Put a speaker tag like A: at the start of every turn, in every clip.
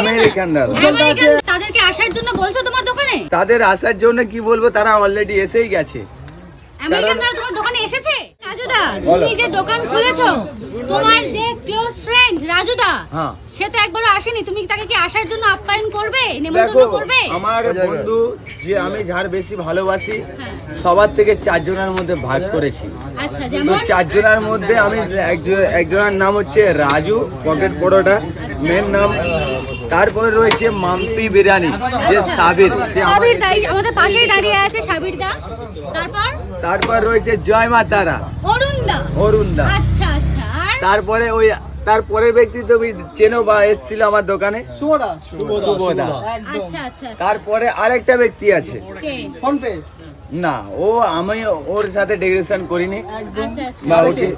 A: American দাদা।
B: তাদেরকে আসার জন্য বলছো তোমার দোকানে?
A: তাদের আসার জন্য কি বলবো, তারা অলরেডি এসেই গেছে।
B: আমেরিকান দাদা তোমার দোকানে এসেছে? রাজুদা, তুমি যে দোকান খুলেছো, তোমার যে ক্লোজ ফ্রেন্ড রাজুদা,
A: হ্যাঁ,
B: সে তো একবারও আসেনি। তুমি তাকে কি আসার জন্য আপ্যায়ন করবে,
A: দেখো
B: নিমন্ত্রণ করবে?
A: আমার বন্ধু যে আমি যার বেশি ভালোবাসি
B: হ্যাঁ।
A: সবার থেকে 4 জনের মধ্যে ভাগ করেছি।
B: আচ্ছা,
A: তো
B: যেমন
A: 4 জনের মধ্যে আমি একজনের নাম হচ্ছে রাজু পকেট পরোটা মেন নাম, তারপরে রয়েছে মাম্পি বিরিয়ানি যে সাবির, সে
B: সাবির দা আমাদের পাশেই দাঁড়িয়ে আছে, সাবির দা।
A: তারপর রয়েছে জয় মা তারা অরুণ দা।
B: আচ্ছা আচ্ছা, আর
A: তারপরে ওই তারপরের ব্যক্তি তুমি চেনো বা এসেছিল আমার দোকানে, শুভদা।
B: আচ্ছা আচ্ছা,
A: তারপরে আরেকটা ব্যক্তি আছে,
B: কে?
C: ফোনপে
A: না ও আমি ওর সাথে ডেকোরেশন করিনি,
B: আচ্ছা আচ্ছা,
A: বা ওকে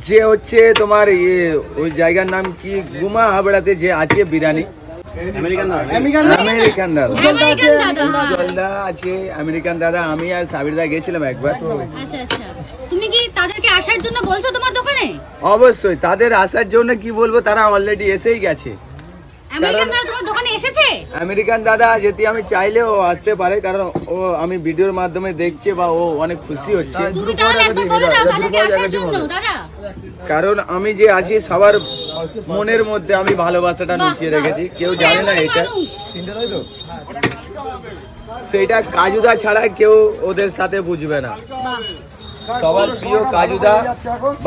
A: যে হচ্ছে তোমার ওই জায়গার নাম কি গুমা হাবড়াতে যে আছে বিরিয়ানি, আমেরিকান দাদা।
B: আমেরিকান দাদা।
A: জলদা আছে, আমেরিকান দাদা। আমি আর সাবির দা গেছিলাম একবার।
B: আচ্ছা আচ্ছা, তুমি কি তাদেরকে আসার জন্য বলছো তোমার দোকানে?
A: অবশ্যই তাদের আসার জন্য কি বলবো, তারা অলরেডি এসেই গেছে।
B: আমেরিকান দাদা তোমার দোকানে এসেছে?
A: আমেরিকান দাদা যদি আমি চাইলে ও আসতে পারে, কারণ ও আমি ভিডিওর মাধ্যমে দেখছে বা ও অনেক খুশি হচ্ছে,
B: তুমি তাহলে একবার বলে দাও তাদেরকে আসার জন্য দাদা।
A: কারণ আমি যে আছি সবার মনের মধ্যে আমি ভালোবাসাটা লুকিয়ে রেখেছি, কেউ জানে না এটা। সেইটা কাজুদা ছাড়া কেউ ওদের সাথে বুঝবে না।
B: বাহ,
A: সবার প্রিয় কাজুদা,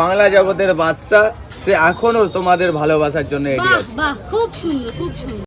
A: বাংলা জগতের বাদশা, সে এখনো তোমাদের ভালোবাসার জন্য এগিয়ে
B: বাহ
A: আছে।
B: বাহ, খুব সুন্দর খুব সুন্দর।